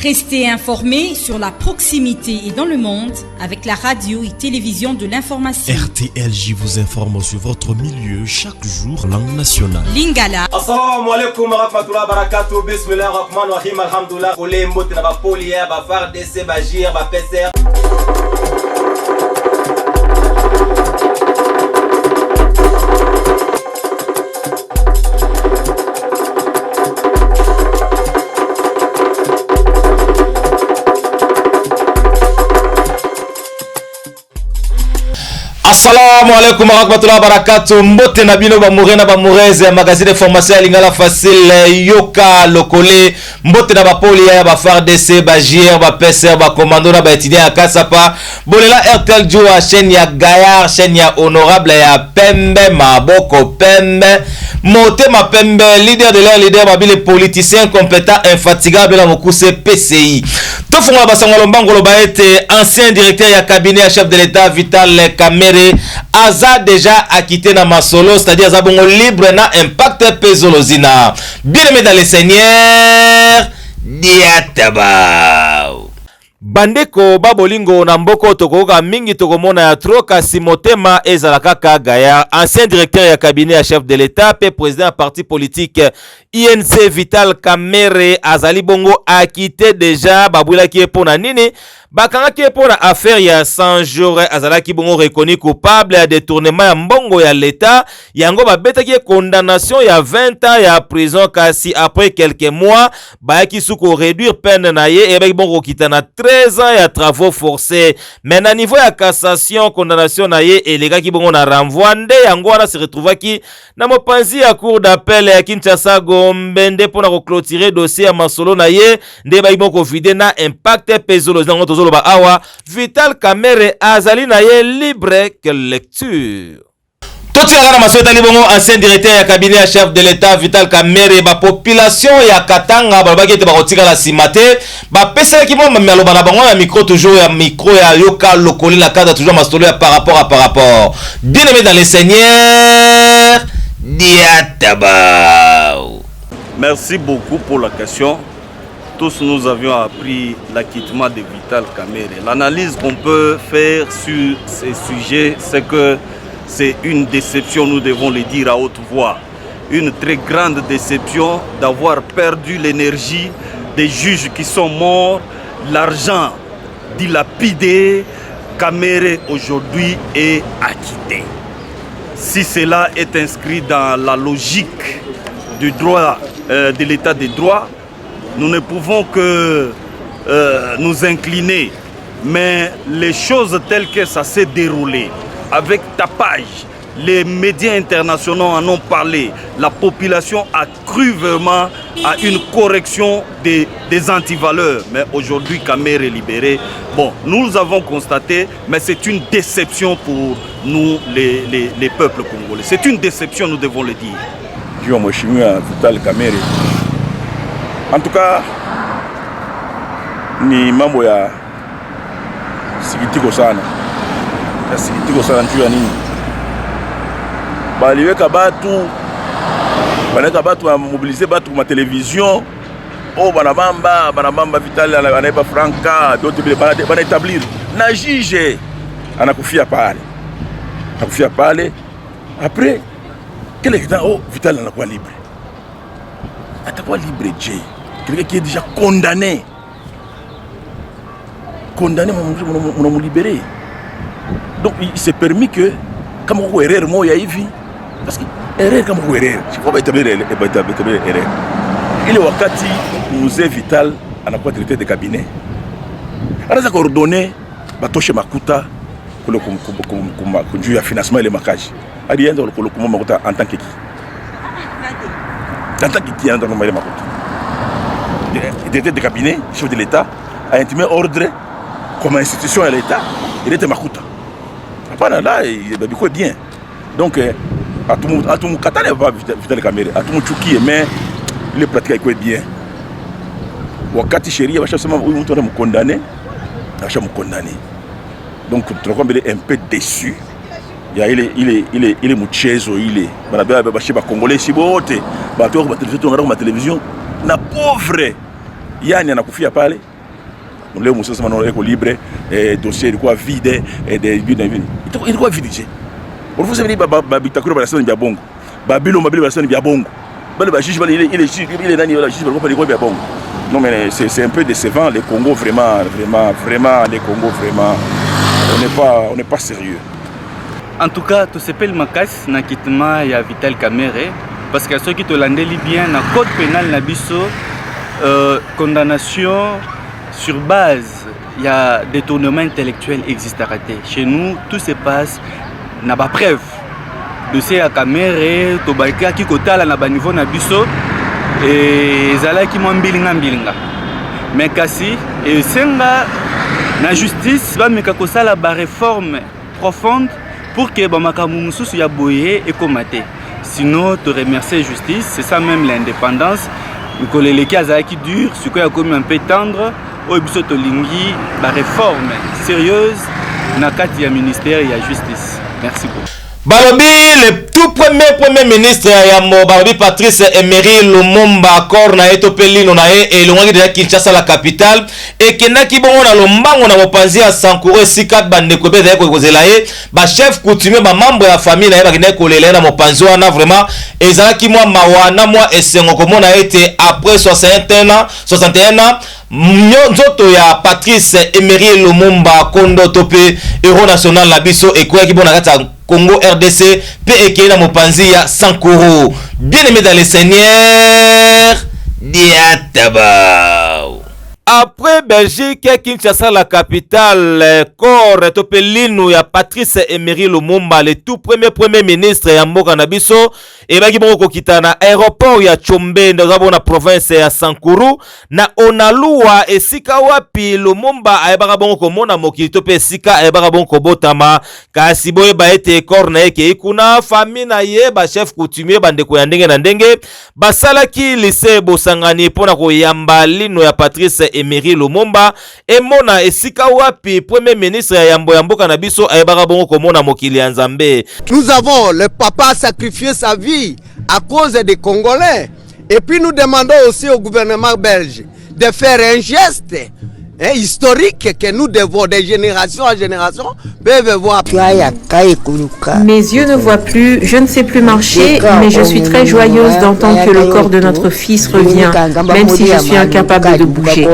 Restez informés sur la proximité et dans le monde avec la radio et télévision de l'information. RTLJ vous informe sur votre milieu chaque jour, langue nationale. Lingala. Assalamu alaikum warahmatullahi wabarakatuh. Bismillahir rahmanir rahim. Alhamdulillah. Kole mbote na ba polier, ba FARDC, ba JIR, ba PCR. Assalamu alaikum warahmatullahi wabarakatuh. Mbote na bino ba mourena ba moureze magazine de formation ya lingala facile yoka lokole mbote na ba poli ya ba FARDC ba JIR ba PCR ba commando na ba étudiant ya Kasapa bolela RTL Joa chaîne ya Gaillard chaîne ya honorable ya Pembe Maboko Pembe Motema Pembe leader de l'air leader babile politicien compétent infatigable la mokuse PCI tofunga basangolo mbangolo ba ete ancien directeur ya cabinet ya chef de l'état Vital Kamerhe Aza déjà acquitté na masolo, c'est-à-dire Aza bongo libre na impact pezolozina. Bien aimé dans les seigneurs, diataba. Bandeko babolingo na mboko tokoka mingi tokomona ya troka Simotema ezalaka kaka Gaillard, ancien directeur ya cabinet ya chef de l'état pe président ya parti politique INC Vital Kamerhe azali bongo acquitté déjà babwila ki pona nini bakanga ki pona affaire ya 100 jours azalaki bongo reconnu coupable ya détournement ya mbongo ya l'état yango babeta ki condamnation ya 20 ans ya prison kasi après quelques mois bayaki suko réduire peine na ye et ba bongo kitana 13 ans ya travaux forcés mais na niveau ya cassation condamnation na ye elegaki bongo na renvoi nde yango wana se retrouvaki na mopanzi ya cour d'appel ya Kinshasa Gombe pour na clôturer dossier ya masolo na ye nde ba bongo vide na impact pezolo zango tozoloba awa Vital Kamerhe azali na ye libre que lecture. Toti ya masweta libongo ancien directeur ya cabinet ya chef de l'état Vital Kamerhe ba population ya Katanga balobaki ete bakotika la simate ba pesa ki bomba maloba na bango ya micro toujours ya micro ya yoka lokoli la cadre toujours masolo ya par rapport bien aimé dans les seigneurs diataba. Merci beaucoup pour la question. Tous nous avions appris l'acquittement de Vital Kamerhe. L'analyse qu'on peut faire sur ces sujets, c'est que c'est une déception, nous devons le dire à haute voix. Une très grande déception d'avoir perdu l'énergie des juges qui sont morts, l'argent dilapidé. Kamerhe aujourd'hui est acquitté. Si cela est inscrit dans la logique du droit, de l'état des droits, nous ne pouvons que nous incliner. Mais les choses telles que ça s'est déroulé, avec tapage, les médias internationaux en ont parlé, la population a cru vraiment à une correction des antivaleurs. Mais aujourd'hui, Kamerhe est libéré. Bon, nous avons constaté, mais c'est une déception pour nous, les peuples congolais. C'est une déception, nous devons le dire. Juu mheshimiwa Vital Kamerhe. En tout cas, ni mambo ya sikitiko sana. Ya sikitiko sana juu ya nini? Baliweka batu wa mobiliser batu kwa television. Oh banabamba Vital anaiba franka, d'autres bana établir. Na juge anakufia pale. Anakufia pale. Après quel est oh Vital anakuwa libre. Atakuwa libre J. Quelqu'un qui est déjà condamné. Condamné, on l'a libéré. Donc il s'est permis que, comme on a erreur, moi, il y a eu. Parce que erreur, comme on a erreur, je ne crois pas établir erreur. Il est wakati, nous est Vital, on a pas traité de cabinet. Alors, ça a coordonné, Batoche Makuta, pour le financement et le marquage. Rien dans le Makuta en tant que qui. En tant que qui est dans le Makuta. Le directeur de cabinet, chef de l'État, a intimé ordre comme institution à l'État, il était Makuta. Après là, il est bien. Donc, à tout le monde, Katane va Vital Kamerhe, à tout le monde Chouki, mais il est pratiqué bien. Wakati chéri, il va chercher un condamné, il va condamné. Donc, tu es un peu déçu. Il est Mouchezo, il est. Il est Congolais, si vous êtes. La télévision, na pauvre Yann a kufia pale nous les moussons sont libre et dossier de quoi vide et des vides il doit vider pour vous savez babitakura la sonne biabongo babilo mabilo la sonne biabongo le juge il est juge biabongo. Non mais c'est un peu décevant les Congo vraiment les Congo vraiment on n'est pas sérieux. En tout cas, tout s'appelle Makas na kitma ya Vital Kamerhe parce que ceux qui te landeli bien na code pénal na biso condamnation sur base il y a détournement intellectuel existe arrêté. Chez nous tout se passe na ba preuve. Dossier à Kamerhe to balika ki kotala na ba niveau na biso et zalaki mo mbilinga mais kasi et senga na justice va meka kosala ba réforme profonde pour que bamakamu mususu ya boye et komate. Sinon te remercier justice, c'est ça même l'indépendance. Mikoleleki azalaki dur, ce qui a commis un peu tendre, o biso to lingi ba réforme sérieuse na kati ya ministère ya justice. Merci beaucoup. Balobi, le tout premier ministre Yambo, Balobi Patrice Emery Lumumba Korna Etopeli Nonae et Longaki de Kinshasa la capitale et Kenaki Bongo na Lombango na Mopanzi à Sankore Sikat Bandekobe de Kozelae, ba chef coutumier ba membre ya famille na Bakine Kolele na Mopanzi wana vraiment ezalaki moi mawana moi esengo comme on a été après 61 ans nzoto ya Patrice Emery Lumumba Kondo Topé héros national la biso et quoi qui bon na Congo RDC pe ekena mopanzi ya Sankoro. Bien aimé dans le Seigneur Diataba. Après Belgique, Kinshasa la capitale, corps topelinu ya Patrice Emery Lumumba, le tout premier ministre ya mboka na biso et baki bongo kita na aéroport ya Tchombe ndozabo na province ya Sankuru na Onalua esika wapi Lumumba ayebaka bongo komona mokili to pe esika ayebaka bongo kobotama kasi boye ba ete corps na yeke ikuna famille na ye ba chef coutumier bandeko ya ndenge na ndenge basalaki lycée Bosangani pona koyamba lino ya Patrice Emery Lumumba emona esika wapi premier ministre ya yambo ya mboka na biso ayebaka bongo komona mokili ya Nzambe. Nous avons le papa sacrifié sa vie à cause des Congolais et puis nous demandons aussi au gouvernement belge de faire un geste historique que nous devons de génération en génération peuvent voir. Mes yeux ne voient plus, je ne sais plus marcher, mais je suis très joyeuse d'entendre que le corps de notre fils revient, même si je suis incapable de bouger.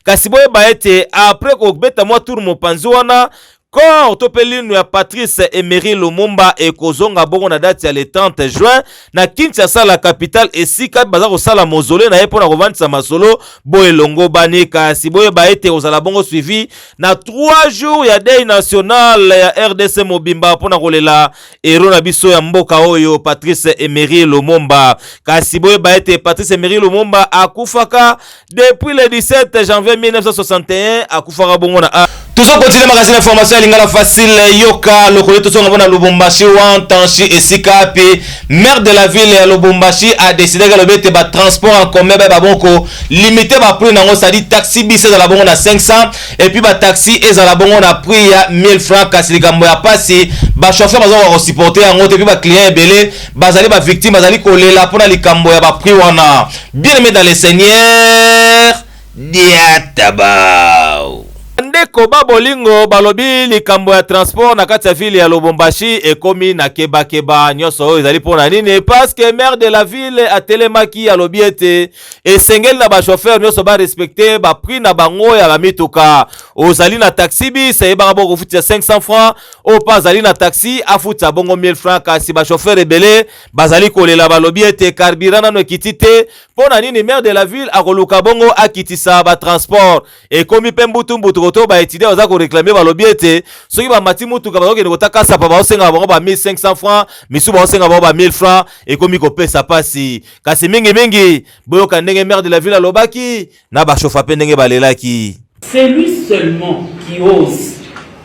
Kasiboye baete après ko beta moi tour mo panzwana corps topelinu ya Patrice Emery Lumumba et kozonga bongo na date ya le 30 juin na Kinshasa la capitale esika baza ko sala mausolée na yepo na kovandisa masolo boye longo banika siboye baete ozala bongo suivi na 3 jours ya deuil national ya RDC mobimba pona kolela héros na biso ya mboka oyo Patrice Emery Lumumba kasi boye baete Patrice Emery Lumumba akufaka depuis le 17 janvier 1961 akufaka bongo na toujours continuer magazine information ya lingala facile yoka lokole to songa bona Lubumbashi wan tanchi esika pe maire de la ville ya Lubumbashi a décidé que le bete ba transport en commun ba bonko limiter ba prix nango ça dit taxi bis za la bongo na 500 et puis ba taxi eza la bongo na prix ya 1000 francs kasi likambo ya pasi ba chauffeur bazo ko supporter en et puis ba client belé bazali ba victime bazali kolela pona likambo ya ba prix wana bien aimé dans le Seigneur Diatabao. Ndeko babolingo balobi likambo ya transport na kati ya ville ya Lubumbashi ekomi na keba nyoso ezali pona nini parce que maire de la ville atelemaki alobi ete esengeli na ba chauffeur nyoso ba respecter ba prix na bango ya mituka ozali na taxi bis ebaka bongo futia 500 francs o pa zali na taxi afuta bongo 1000 francs kasi ba chauffeur ebele bazali kolela balobi ete carburant no ekitite pona nini maire de la ville akoluka bongo akitisa ba transport ekomi pembutu to ba étudier oza ko réclamer ba lobi ete soki ba mati mutuka ba ko kotaka sapa ba osenga ba 1500 francs misu ba osenga ba 1000 francs et komi ko pesa pasi kasi mingi boyoka ndenge maire de la ville alobaki na ba chauffa pe ndenge balelaki. C'est lui seulement qui ose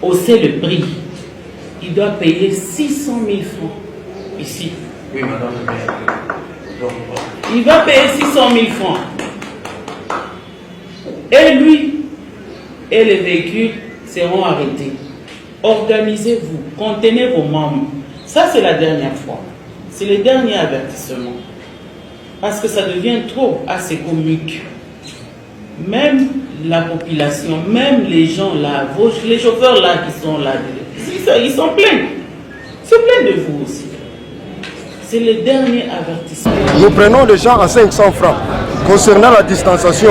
hausser le prix. Il doit payer 600 000 francs ici. Oui, madame. Il va payer 600 000 francs. Et lui et les véhicules seront arrêtés. Organisez-vous, contenez vos membres. Ça, c'est la dernière fois. C'est le dernier avertissement. Parce que ça devient trop assez comique. même la population, même les gens là, les chauffeurs là qui sont là, ils sont pleins. Ils sont pleins de vous aussi. C'est le dernier avertissement. Nous prenons les gens à 500 francs. Concernant la distanciation,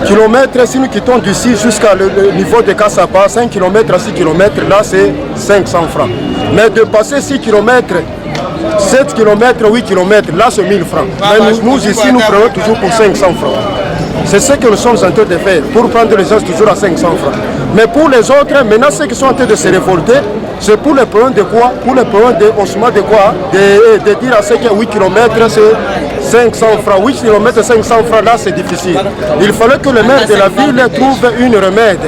kilomètres, si nous quittons d'ici jusqu'à le niveau de Kassapa, 5 km à 6 km, là c'est 500 francs. Mais de passer 6 km, 7 km, 8 km, là c'est 1000 francs. Mais nous ici, nous prenons toujours pour 500 francs. C'est ce que nous sommes en train de faire, pour prendre les gens toujours à 500 francs. Mais pour les autres, maintenant ceux qui sont en train de se révolter, c'est pour les problèmes de quoi? Pour les problèmes de haussement de quoi? De dire à ceux qui ont 8 km, c'est 500 francs. 8 km, 500 francs, là c'est difficile. Il fallait que le maire de la ville trouve une remède.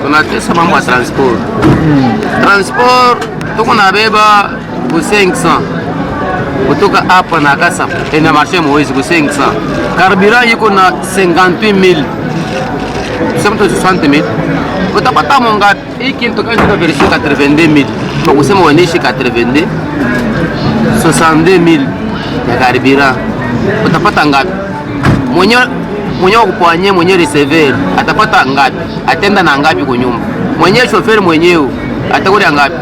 On a tous mambo à transport. Transport, tout qu'on avait pour 500. Kutoka hapa na Kasa ina marché Moïse pour 500. Carburant yiko na 58 000. Tuseme 60 000. Utapata monga hiki mtoka ndio version 82 000. Kwa kusema uendeshe 82 62 000 ya carburant. Utapata ngapi? Mwenye kupanye mwenye receiver atapata ngapi? Atenda na ngapi kwa nyumba? Mwenye chauffeur mwenyewe atakuwa ngapi?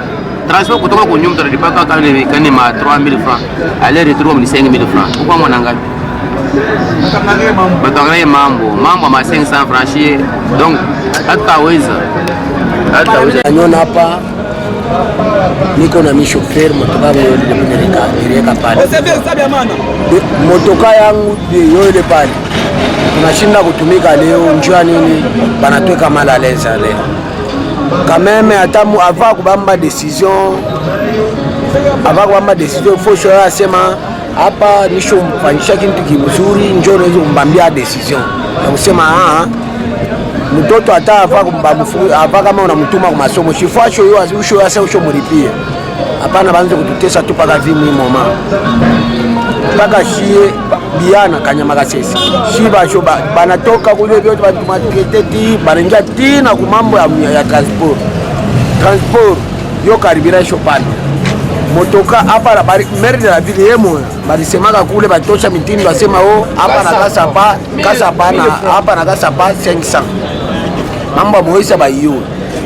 Transport kutoka kwa nyumba tunalipaka kani ma 3000 francs. Aller retour ni 5000 francs. Kwa mwana ngapi? Batangalie mambo ma 500 francs. Donc hataweza. Anyona hapa niko na mishofer motoka nileka pale. Motoka yangu yoyle pale. Tunashinda kutumika leo njua nini banatweka malaleza leo. Quand même atamu avant kubamba décision faut choisir sema hapa nisho mfanyisha kitu kizuri njoo unaweza kumbambia decision na kusema mtoto hata ava kama unamtuma kwa masomo shifasho usho yasa usho mlipie hapana banze kututesa tu paka vimu mama paka shie biana kanyama kasesi shiba shoba banatoka kule vyote batumatiketi banaingia tina ku mambo ya transport yo karibira shopani motoka hapa la maire de la ville yemo balisemaka kule batosha mitini basema hapa na Kasapa na hapa na Kasapa 500 mambo Moïse bayo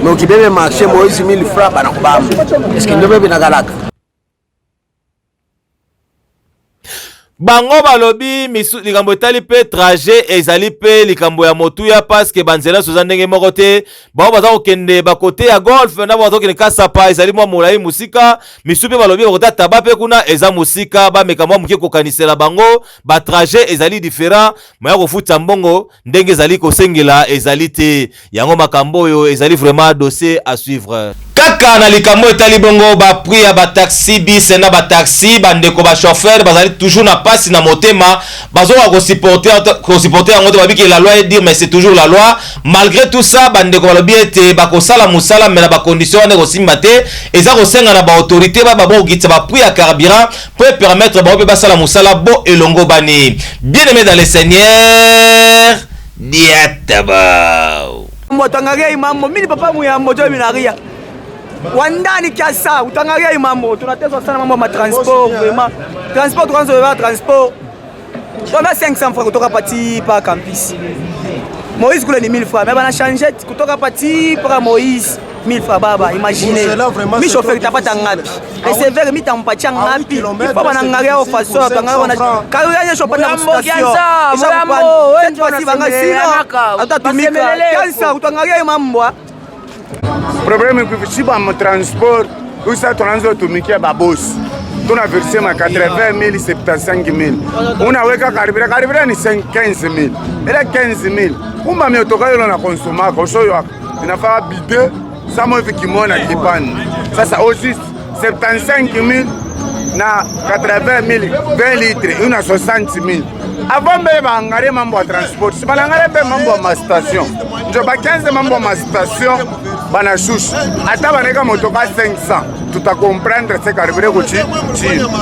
mais ukibebe marché Moïse 1000 francs banakubamba est-ce que ndio bebe nagalaka bango balobi misu likambo etali pe trajet ezali pe likambo ya motuya parce que banzela soza ndenge moko te bao baza kokende bakote ya golf na baza kokende Kasapa ezali mwa molai musika misu pe balobi bakota taba pe kuna eza musika bameka mwa muke kokanisela bango ba trajet ezali différent maya kofuta mbongo ndenge ezali kosengela ezali te yango makambo oyo ezali vraiment dossier à suivre. Kaka na likambo etali bongo ba prix ya ba taxi bis na ba taxi bandeko ba chauffeur bazali toujours na passe na motema bazo ko supporter yango te babiki la loi et dire mais c'est toujours la loi malgré tout ça bandeko balobi ete bakosala musala mais na ba condition ne ko simba te eza ko senga na ba autorité ba bo gitsa ba prix ya carburant pour permettre ba be basala musala bo elongo bani bien aimé dans le Seigneur diataba motangaria imambo mimi papa muyambo jo minaria wandani kiasa utangaria imambo tunateswa sana mambo ma transport vraiment transport transport on a 500 francs kutoka parti par campus Moïse kule ni 1000 francs mais bana changer kutoka parti par Moïse 1000 francs baba imaginez mi chauffeur tapata ngapi receveur mi tampatia ngapi ipo bana ngaria au façon tangaria na karuanya chopana na station mambo wenjo si banga sina atatumika kansa utangaria imambo problème que si ba transport où ça tunaanza tumikia babosi tuna verser ma 80 000 75 000 unaweka karibira ni 15 000 ile 15 000 kumba miotoka yolo na consomma kwa shoyo inafaa bide samo vikimona kipani sasa aussi 75 000 na 80 000 20 litres una 60 000 avant mbele baangare mambo ya transport si balangare pe mambo ya ma station njo ba 15 mambo ya ma station bana shusha ata baneka motoka 500 tutakomprendre se karibire kuchi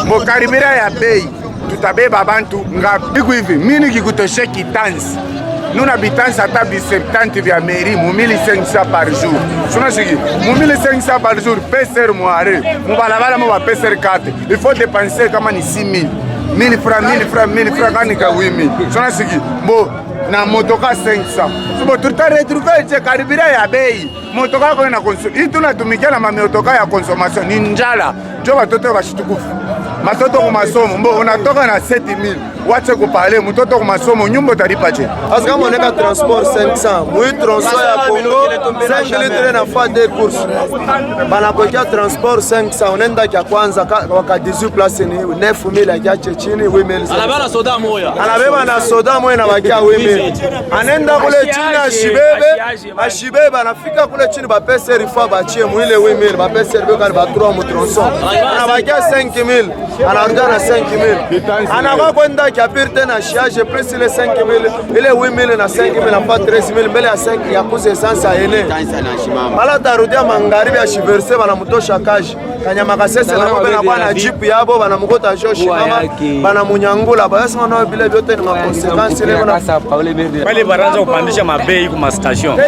mo karibire ya bei tutabeba abantu ngapi iko hivi mimi nikikutoshe kitansi nous habitons à table 70 via mairie 1500 par jour sona sigi 1500 par jour PCR moire mo balabala mo ba PCR 4 il faut dépenser comme ni 6000 1000 francs kanika 8000 sona sigi bo na motoka 500 so tutaretrouve je karibira ya bei motoka ko na consommation tunatumikia na mamotoka ya consommation ni njala njo batoto bashitukufu matoto kwa masomo mbo unatoka na 7000 wache kupale mtoto kwa masomo nyumba utalipa je parce kama uneka transport 500 mwi tronso ya Congo 5 litres na fois de course banapokia transport 500 unaenda kwa kwanza waka 18 place ni 9000 ya chini 8000 anabana soda moya anabeba na soda moya na wakia 8000 anaenda kule chini ashibebe anafika kule chini ba pesa rifa bachie mwile 8000 ba pesa rifa ba 3 mu tronso anabakia 5000 anarudia na 5000 anakuwa kwenda kapir tena charge plus ile 5000 ile 8000 na 5000 na pas 13000 mbele ya 5 ya kuze sansa ene mala tarudia mangaribi ya shiverse bana mutosha kaji kanyama kasese na mbele na na jeep yabo bana mukota joshi mama bana munyangula basi wana vile vyote ni consequences ile wale baranza kupandisha mabei kwa station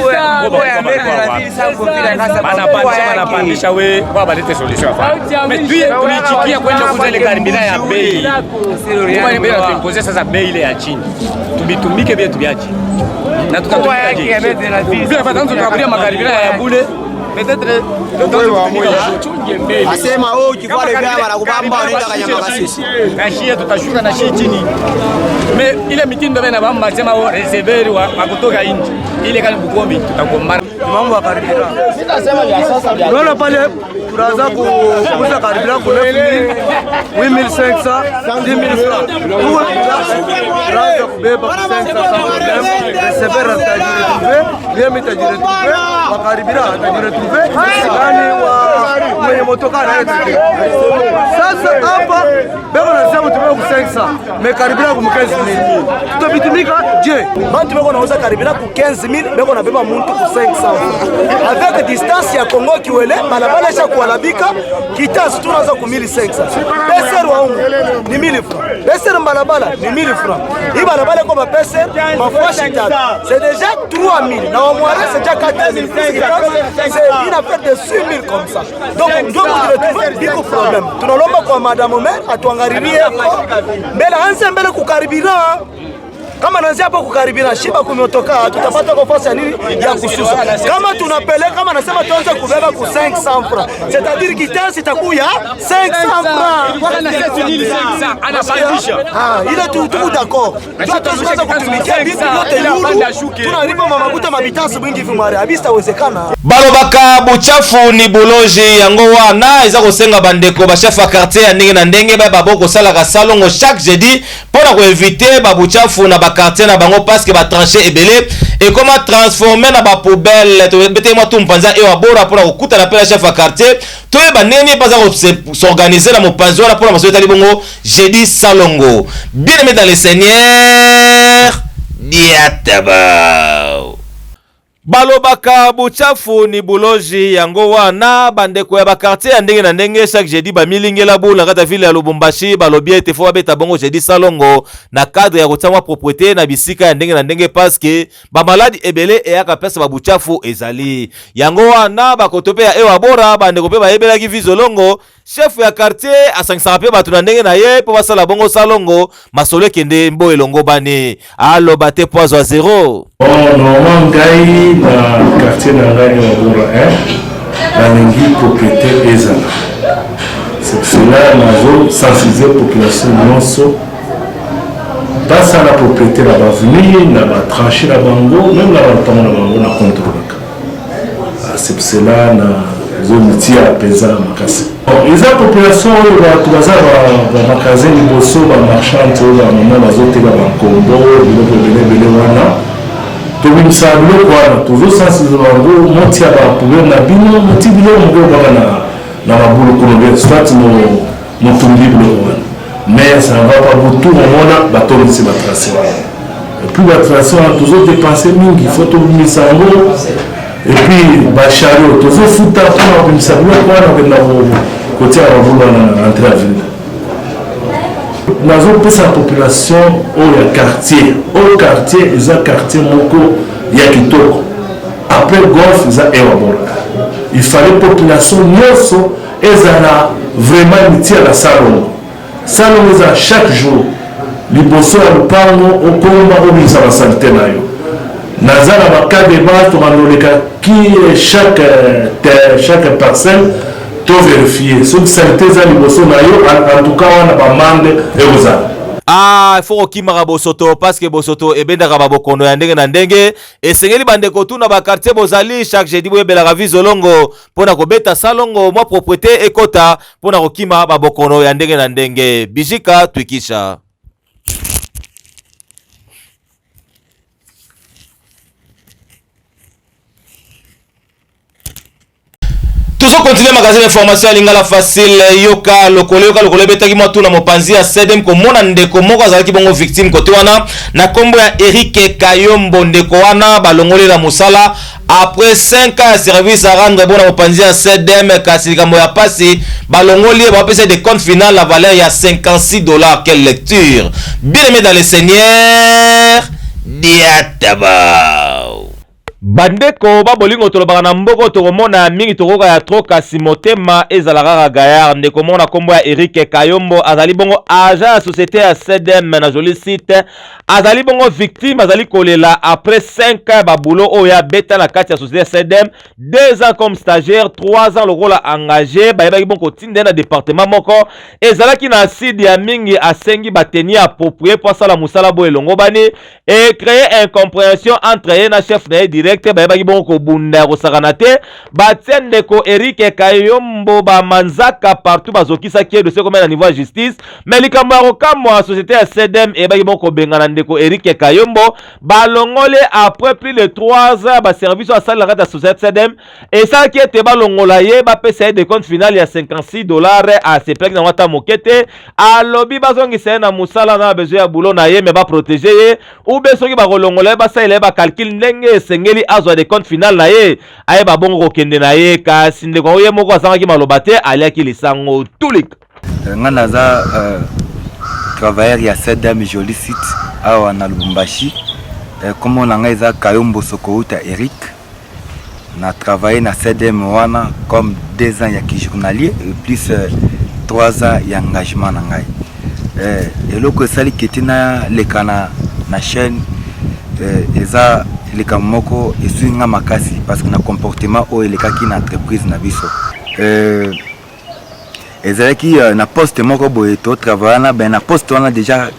wanapandisha we kwa balete solution mais tulichikia kwenda kuzale karibina ya bei kwa mbele tuimpoze sasa bei ile ya chini tubitumike vile tubiache na tukatumika vile fatanzo tukaburia makaribina ya bule peut-être asema wewe ukivale bia wanakubamba unaenda kanyama kasisi kashia tutashuka na shi chini mais ile mitindo bena bamba sema wao reserver wa kutoka nje ile kali bukombi tutakombana mambo ya karibira sitasema vya sasa vya unaona pale tunaanza kuuza karibira kwa 9000 8500 10000 francs tunaanza kubeba 500 reserver atajiri bien mitajiri kwa karibira atajiri gani wa mwenye motoka anaye sasa hapa bego nasema tumeko ku 500 me karibira ku 15000 tutabitumika je bantu bego nauza karibira ku 15000 bego nabeba muntu ku 500 avec distance ya Kongo Kiwele balabala sha kualabika kitasi tunaanza ku 1500 pesa wa ungu ni 1000 francs pesa balabala ni 1000 francs hii balabala kwa pesa mafuashi tatu c'est déjà 3000 na wa mwara c'est déjà 4000 c'est une affaire de 6000 comme ça donc ndio mtu biko problem tunalomba kwa madame maire atuangalie mbele anze mbele kukaribira kama naanza hapo kukaribira shiba kumeotoka tutapata nafasi ya nini ya kususa kama tunapeleka kama nasema tuanze kubeba ku 500 francs c'est-à-dire kitasi itakuya 500 francs kwa na 7500 anapandisha ile tuko d'accord tuanze kutumikia bibi yote yulu tunalipa makuta mabitasi mwingi vimare abista wezekana balobaka buchafu ni buloji yango wana eza kosenga bandeko ba chef ya quartier ya ndenge na ndenge ba boko sala ka salongo chaque jeudi pour ko éviter ba buchafu na ba quartier na bango parce que ba trancher ebele et comment transformer na ba poubelle to bete moi tout mpanza e wa bora pour kokuta na pela chef ya quartier to e ba neni pas s'organiser na mopanzo na pour maso etali bongo jeudi salongo bien aimé dans le Seigneur diataba balobaka buchafu ni buloji yango wana bandeko ya bakartier ya ndenge na ndenge chaque jeudi bamilingela bula kata ville ya Lubumbashi balobia ete fo babeta bongo jeudi salongo na cadre ya kotsama propriété na bisika ya ndenge na ndenge parce que ba maladi ebele eyaka pesa ba buchafu ezali yango wana bakotope ya ewa bora bandeko pe bayebela ki vizolongo chef ya quartier asangisa pe batu na ndenge na ye po basala bongo salongo masolo kende mbo elongo bane alo bate poizo 0 normalement ngai na quartier na ngai na bora nalingi propriété ezala c'est pour cela nazo sensibiliser population nyonso basala propriété na baveni na batranche na bango même na bantongo na bango na contrôlaka c'est pour cela na zomitia pesa makasi eza population oyo bato baza bamakasin liboso bamarchante oyo bamama bazoteka bankombo biloko ebelebele wana tobimisa biloko wana tozosensibilize bango motia bapoubele na bino moti biloko moko baka na mabulu kolobe soit motumbi biloko wana mais ça va pas beaucoup omona batongisi batrace wana epuis batrace wana tozodepense mingi fo tobimisa yango epuis bachario tozofuta mpona kobimisa biloko wana okenda kotia babulu wana na entrée ya ville nazopesa population oyo ya quartier eza quartier moko ya kitoko après golf eza ewa bora il fallait population nyonso ezala vraiment mitia na salongo eza chaque jour liboso ya lupango okomba obimisa basalite na yo naza na baka de base tokandoleka ki chaque parcelle to vérifier soki salite eza liboso na yo en tout cas wana bamande ekozala. Ah, il faut qu'il m'a bosoto parce que bosoto et ben d'araba bokono ya ndenge na ndenge et sengeli bande kotu na ba quartier bozali chaque jeudi boye bela ravizo longo pona ko beta salongo moi propriété ekota pona ko kima ba bokono ya ndenge na ndenge bijika twikisha. Toujours continuer magazine d'information à Lingala facile yoka lokole betaki moi tout na mopanzi ya sedem ko mona ndeko moko azalaki bongo victime kote wana na kombo ya Eric Kayombo ndeko wana balongoli la musala après 5 ans de service à rendre bon na mopanzi ya sedem kasi kambo ya pasi balongoli ba pesa de compte final la valeur ya $56. Quelle lecture bien aimé dans le Seigneur diataba. Bandeko babolingo tolobaka na mboko tokomona mingi tokoka ya troka simotema ezalaka gayar ndeko mona kombo ya Eric Kayombo azali bongo agent ya société ya CDM na joli site azali bongo victime azali kolela après 5 ans babulo oya beta na kati ya société ya CDM 2 ans comme stagiaire 3 ans lokola engagé bayebaki bongo tinde na département moko ezalaki na acide ya mingi asengi bateni approprié pour sala musala bo elongo bani et créer incompréhension entre ye na chef na direct bayebaki bongo kobunda kosakana te batie ndeko Eric Kayombo bamanzaka partout bazokisaki dossier comme na niveau ya justice mais likambo ya kokamwa société ya CDM ebaki bongo kobengana ndeko Eric Kayombo balongole après plus de 3 ans ba service à salle la société CDM et ça qui était balongola ye ba pesa de compte final ya $56 à ses plaques na wata mokete a lobby bazongisa na musala na besoin ya boulot na ye mais ba protéger ye ou besoki ba kolongola ba sa ile ba calcul ndenge sengeli azwa de compte final na ye aye ba bongo kende na ye kasi ndeko ye moko asangaki maloba te aliaki lisango tulik nga naza travailleur ya CDM joli site awa na Lubumbashi comme na nga eza Kayombo Sokouta Eric na travaillé na CDM wana comme 2 ans ya ki journalier et plus 3 ans ya engagement na ngai eloko esali keti na lekana na chaîne eza leka moko esuinga makasi parce que na comportement o elekaki na entreprise na biso ezalaki na poste moko boye to travailler na ben na poste wana déjà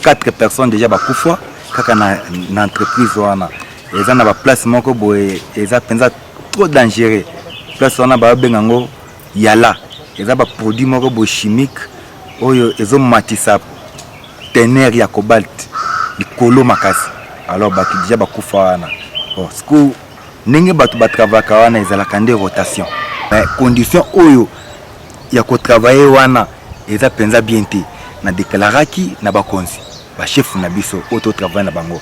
4 personnes déjà bakufa kaka na entreprise wana eza na ba place moko boye eza penza trop dangereux place wana ba bengango yala eza ba produit moko boye chimique oyo ezo matisa tener ya cobalt likolo makasi alors batu déjà bakufa wana bon sku ndenge batu batravaka wana ezalaka nde rotation mais condition oyo ya ko travailler wana eza penza bien te na déclaraki na bakonzi ba chef na biso auto travail na bango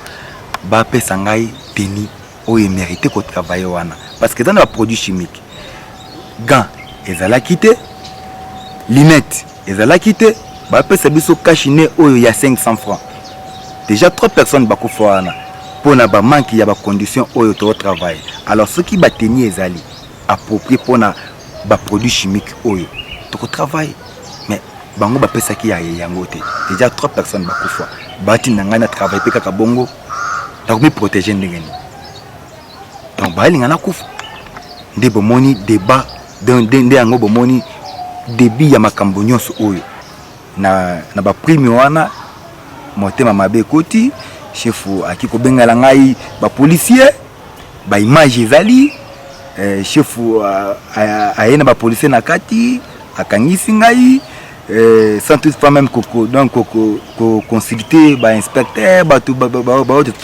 ba pesa ngai teni oyo mérité ko travailler wana parce que dans les produits chimiques gants ezalaki te lunettes ezalaki te ba pesa biso cachine oyo ya 500 francs déjà 3 personnes bakufa wana pour na ba manque ya ba condition oyo to travail alors ce qui ba teni ezali approprié pour na ba produits chimiques oyo to travail mais bango ba pesa ki ya yango te déjà 3 personnes bakufa bati na ngana travail pe kaka bongo ta ko mi protéger ndengeni donc ba linga na kufa nde bomoni débat de yango bomoni débit ya makambo nyonso oyo na ba prime wana motema mabe koti chef aki ko bengala ngai ba policier ba image ezali chef ayena ba policier na kati akangisi ngai sans toutefois même donc consulter ba inspecteur ba tout ba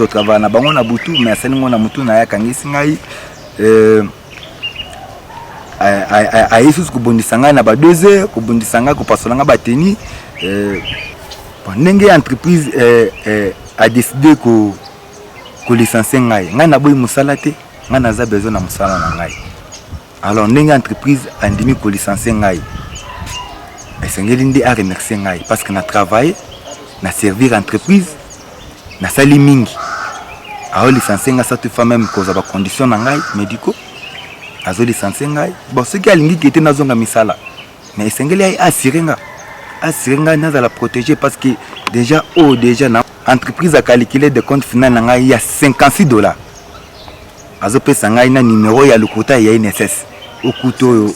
travail na bango na butu mais aseningo na mutu na yakangisi ngai a Jesus kubondisa ngai na ba 2 heures kubondisa ngai ko pasola ngai ba teni ndenge entreprise a décidé ko licencier ngai na boy musala te ngai naza besoin na musala na ngai alors ndenge entreprise a ndimi ko licencier ngai esengeli ndi a remercier ngai parce que na travailler na servir entreprise na sali mingi a licencier ngai ça te fait même cause ba condition na ngai médicaux azo licencier ngai bon ce qui a lingi qui était na zonga misala mais esengeli a assurer ngai assurer ngai nazala protéger parce que déjà na entreprise a calculé de compte final na ngai ya $56 azopesa ngai na numéro ya lokuta ya INSS okuto oyo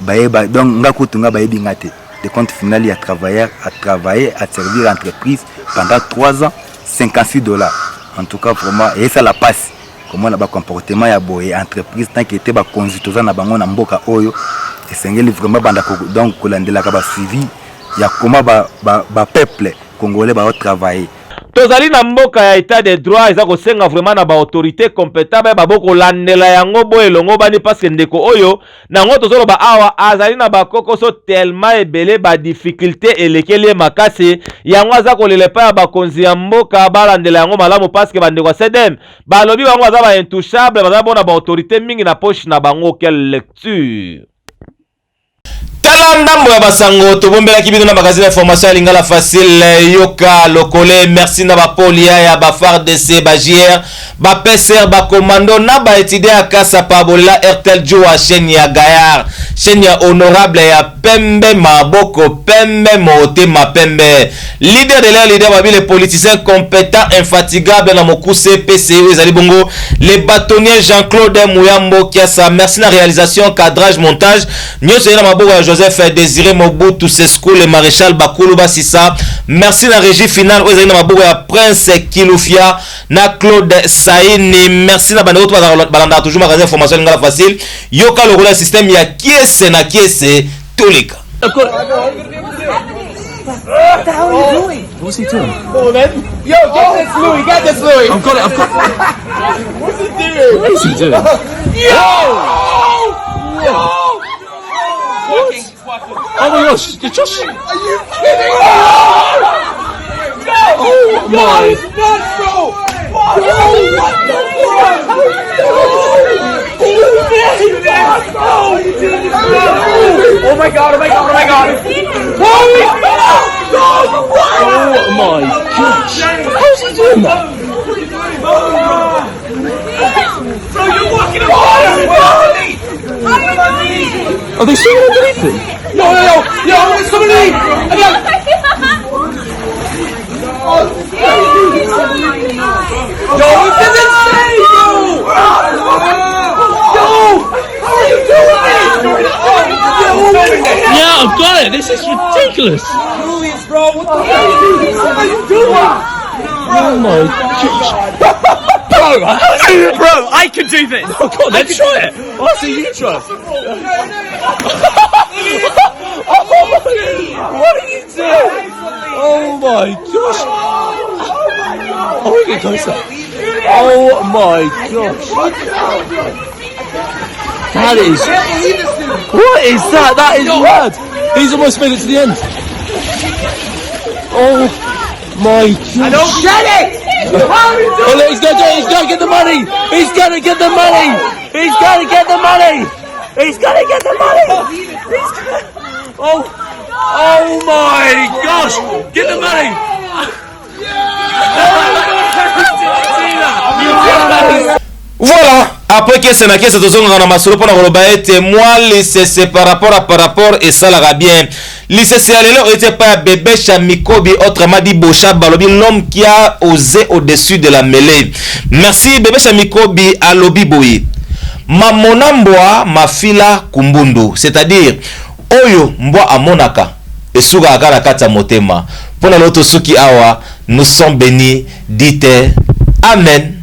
bayeba donc nga kutunga bayebi ngate de compte final ya travailleur à travailler à servir l'entreprise pendant 3 ans $56 en tout cas vraiment et ça la passe comment na ba comportement ya boye entreprise tant que était ba consultoza na bango na mboka oyo esengeli vraiment banda donc kolandela ka ba suivi ya comment ba peuple congolais ba travailler. Tozali na mboka ya état de droit eza kosenga vraiment na ba autorité compétente ba boko landela yango boye longo bani parce que ndeko oyo nango tozolo ba awa azali na ba kokoso tellement ebele ba difficulté elekele makasi yango aza kolela pa ya bakonzi ya mboka balandela yango malamu parce que bandeko sedem balobi bango aza ba intouchable baza bona ba autorité mingi na poche na bango. Quelle lecture tala ndambo ya basango tobombela kibino na magazine information ya lingala facile yoka lokole merci na ba polia ya ba FARDC ba JR ba PCR ba commando na ba étudiant ya kasa pabola RTL Joa chaîne ya Gayar chaîne ya honorable ya pembe maboko pembe motema pembe leader de l'air leader babile politicien compétent infatigable na mokuse PCO ezali bongo les bâtonniers Jean-Claude Mouyambo Kiasa merci na réalisation cadrage montage nyoso na maboko ya Joseph Désiré Mobutu Seskou le maréchal Bakulu Basissa merci na régie finale ezali na maboko ya Prince Kilufia na Claude Saini merci na bandeko balanda toujours magazine information ngala facile yoka le rôle système ya kiese na kiese tolika. What the hell are you doing? What's he doing? Oh, man. Yo, get this Louis, get this Louis. I've got it. What's he doing? What is he doing? Yo! Oh my gosh, you're Josh. Are you kidding me? Oh my. Oh my god, oh my god, oh my god. Oh my gosh. How's he doing that? Bro, you're walking around. Are they swimming underneath him? Yo, somebody! Yo, this is insane, bro! Yo! How are you doing this? Yeah, I've got it. This is ridiculous. Brilliant, bro. What the hell are you doing? Oh my gosh. Bro, I can do this. Oh, God, let's try it. I'll see you try. What are you doing? Oh my gosh. Oh, we get closer. Oh my gosh. That is. What is that? That is mad. He's almost made it to the end. Oh my gosh. I don't get it. Oh, look, he's gonna do it. He's gonna get the money. He's gonna get the money. He's gonna get the money. He's gonna get the money. Oh my gosh. Get the money. Voilà, après que c'est naké cette zone na masolo pona koloba ete moi lycée par rapport et ça la bien. Lycée alelo était pas bébé Chamikobi autrement dit Bocha Balobi l'homme qui a osé au-dessus de la mêlée. Merci bébé Chamikobi à Lobi Boyi. Mamona mboa mafila kumbundu, c'est-à-dire oyo mboa amonaka esuka akala kata motema. Pona loto suki awa nous sommes bénis, dites amen.